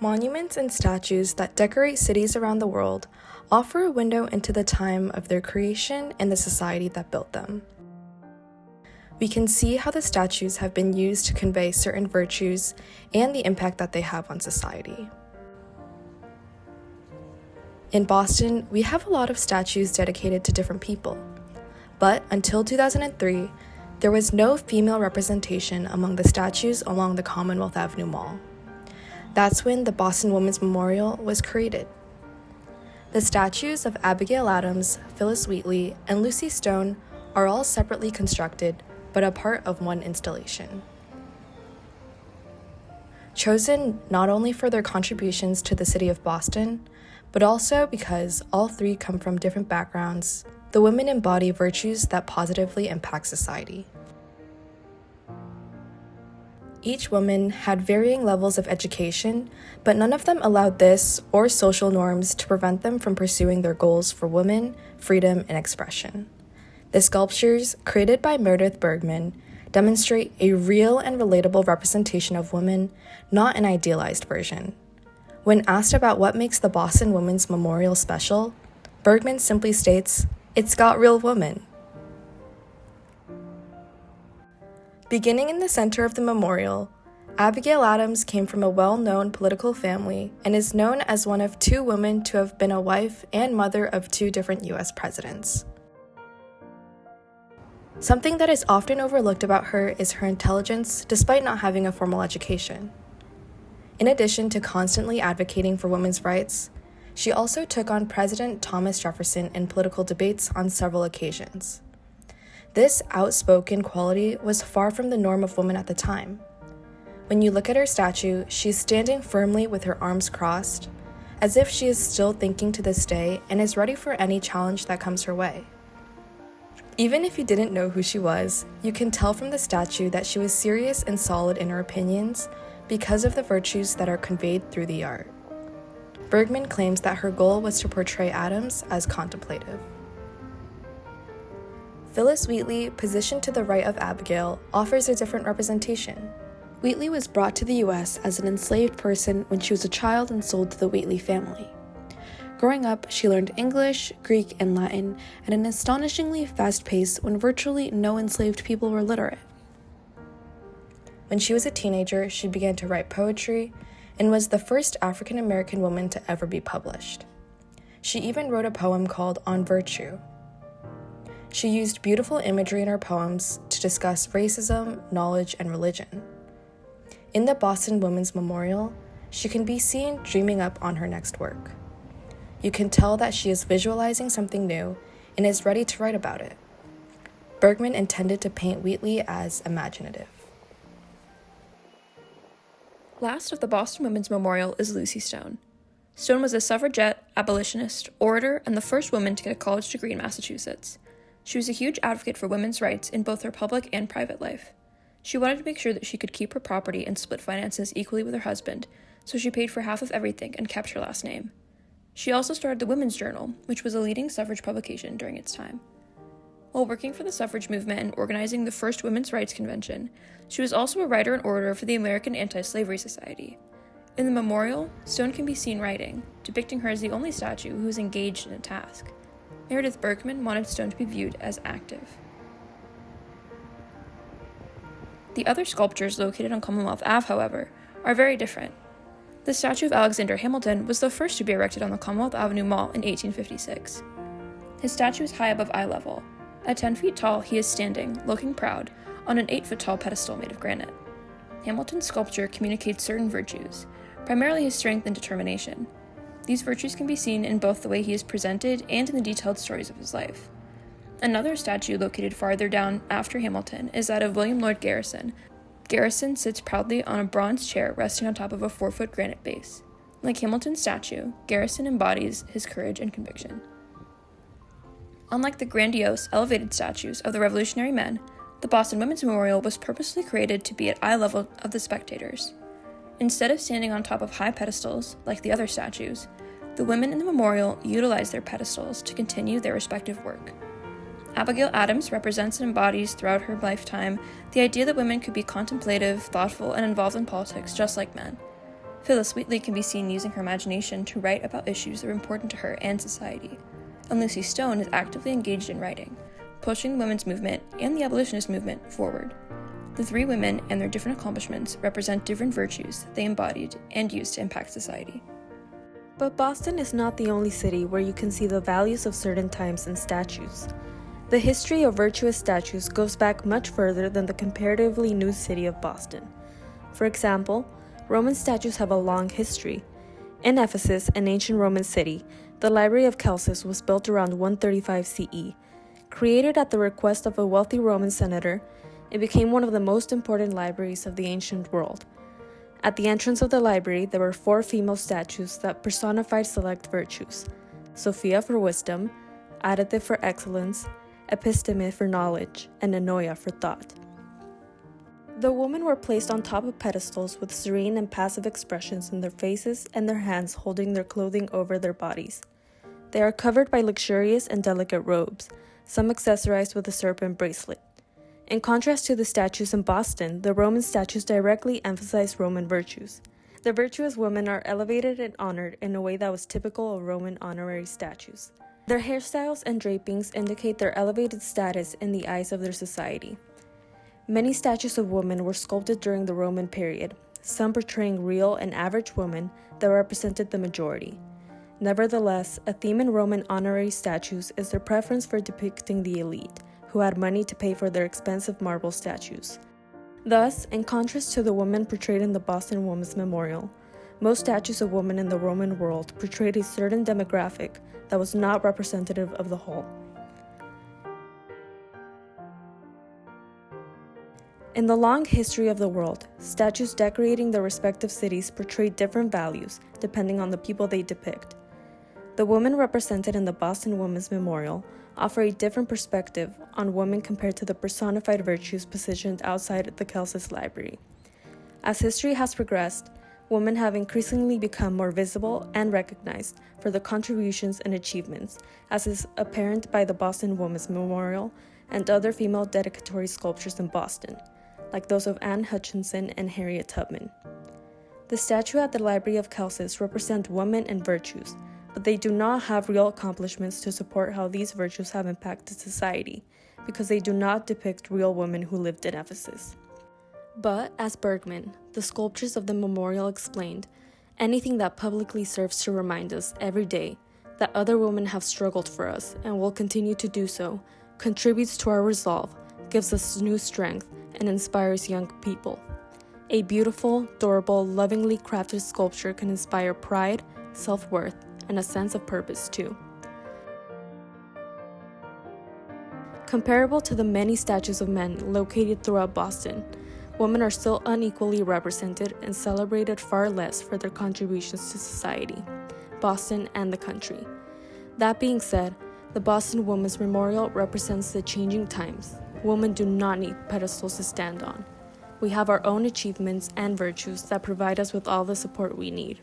Monuments and statues that decorate cities around the world offer a window into the time of their creation and the society that built them. We can see how the statues have been used to convey certain virtues and the impact that they have on society. In Boston, we have a lot of statues dedicated to different people, but until 2003, there was no female representation among the statues along the Commonwealth Avenue Mall. That's when the Boston Women's Memorial was created. The statues of Abigail Adams, Phyllis Wheatley, and Lucy Stone are all separately constructed, but a part of one installation. Chosen not only for their contributions to the city of Boston, but also because all three come from different backgrounds, the women embody virtues that positively impact society. Each woman had varying levels of education, but none of them allowed this or social norms to prevent them from pursuing their goals for women, freedom, and expression. The sculptures, created by Meredith Bergman, demonstrate a real and relatable representation of women, not an idealized version. When asked about what makes the Boston Women's Memorial special, Bergman simply states, "It's got real women." Beginning in the center of the memorial, Abigail Adams came from a well-known political family and is known as one of two women to have been a wife and mother of two different U.S. presidents. Something that is often overlooked about her is her intelligence, despite not having a formal education. In addition to constantly advocating for women's rights, she also took on President Thomas Jefferson in political debates on several occasions. This outspoken quality was far from the norm of women at the time. When you look at her statue, she's standing firmly with her arms crossed, as if she is still thinking to this day and is ready for any challenge that comes her way. Even if you didn't know who she was, you can tell from the statue that she was serious and solid in her opinions because of the virtues that are conveyed through the art. Bergman claims that her goal was to portray Adams as contemplative. Phyllis Wheatley, positioned to the right of Abigail, offers a different representation. Wheatley was brought to the U.S. as an enslaved person when she was a child and sold to the Wheatley family. Growing up, she learned English, Greek, and Latin at an astonishingly fast pace when virtually no enslaved people were literate. When she was a teenager, she began to write poetry and was the first African American woman to ever be published. She even wrote a poem called On Virtue. She used beautiful imagery in her poems to discuss racism, knowledge, and religion. In the Boston Women's Memorial, she can be seen dreaming up on her next work. You can tell that she is visualizing something new and is ready to write about it. Bergman intended to paint Wheatley as imaginative. Last of the Boston Women's Memorial is Lucy Stone. Stone was a suffragette, abolitionist, orator, and the first woman to get a college degree in Massachusetts. She was a huge advocate for women's rights in both her public and private life. She wanted to make sure that she could keep her property and split finances equally with her husband, so she paid for half of everything and kept her last name. She also started the Women's Journal, which was a leading suffrage publication during its time. While working for the suffrage movement and organizing the first women's rights convention, she was also a writer and orator for the American Anti-Slavery Society. In the memorial, Stone can be seen writing, depicting her as the only statue who was engaged in a task. Meredith Bergman wanted Stone to be viewed as active. The other sculptures located on Commonwealth Ave, however, are very different. The statue of Alexander Hamilton was the first to be erected on the Commonwealth Avenue Mall in 1856. His statue is high above eye level. At 10 feet tall, he is standing, looking proud, on an 8-foot-tall pedestal made of granite. Hamilton's sculpture communicates certain virtues, primarily his strength and determination. These virtues can be seen in both the way he is presented and in the detailed stories of his life. Another statue located farther down after Hamilton is that of William Lloyd Garrison. Garrison sits proudly on a bronze chair resting on top of a 4-foot granite base. Like Hamilton's statue, Garrison embodies his courage and conviction. Unlike the grandiose, elevated statues of the Revolutionary men, the Boston Women's Memorial was purposely created to be at eye level of the spectators. Instead of standing on top of high pedestals, like the other statues, the women in the memorial utilized their pedestals to continue their respective work. Abigail Adams represents and embodies throughout her lifetime the idea that women could be contemplative, thoughtful, and involved in politics just like men. Phyllis Wheatley can be seen using her imagination to write about issues that are important to her and society, and Lucy Stone is actively engaged in writing, pushing the women's movement and the abolitionist movement forward. The three women and their different accomplishments represent different virtues they embodied and used to impact society. But Boston is not the only city where you can see the values of certain times in statues. The history of virtuous statues goes back much further than the comparatively new city of Boston. For example, Roman statues have a long history. In Ephesus, an ancient Roman city, the Library of Campos was built around 135 CE. Created at the request of a wealthy Roman senator, it became one of the most important libraries of the ancient world. At the entrance of the library, there were 4 female statues that personified select virtues: Sophia for wisdom, Aditya for excellence, Episteme for knowledge, and Anoia for thought. The women were placed on top of pedestals with serene and passive expressions in their faces and their hands holding their clothing over their bodies. They are covered by luxurious and delicate robes, some accessorized with a serpent bracelet. In contrast to the statues in Boston, the Roman statues directly emphasize Roman virtues. The virtuous women are elevated and honored in a way that was typical of Roman honorary statues. Their hairstyles and drapings indicate their elevated status in the eyes of their society. Many statues of women were sculpted during the Roman period, some portraying real and average women that represented the majority. Nevertheless, a theme in Roman honorary statues is their preference for depicting the elite, who had money to pay for their expensive marble statues. Thus, in contrast to the women portrayed in the Boston Women's Memorial, most statues of women in the Roman world portrayed a certain demographic that was not representative of the whole. In the long history of the world, statues decorating their respective cities portrayed different values depending on the people they depict. The women represented in the Boston Women's Memorial offer a different perspective on women compared to the personified virtues positioned outside the Campos Library. As history has progressed, women have increasingly become more visible and recognized for their contributions and achievements, as is apparent by the Boston Women's Memorial and other female dedicatory sculptures in Boston, like those of Anne Hutchinson and Harriet Tubman. The statue at the Library of Campos represent women and virtues, but they do not have real accomplishments to support how these virtues have impacted society, because they do not depict real women who lived in Ephesus. But, as Bergman, the sculptures of the memorial explained, anything that publicly serves to remind us every day that other women have struggled for us and will continue to do so, contributes to our resolve, gives us new strength, and inspires young people. A beautiful, durable, lovingly crafted sculpture can inspire pride, self-worth, and a sense of purpose too. Comparable to the many statues of men located throughout Boston, women are still unequally represented and celebrated far less for their contributions to society, Boston, and the country. That being said, the Boston Women's Memorial represents the changing times. Women do not need pedestals to stand on. We have our own achievements and virtues that provide us with all the support we need.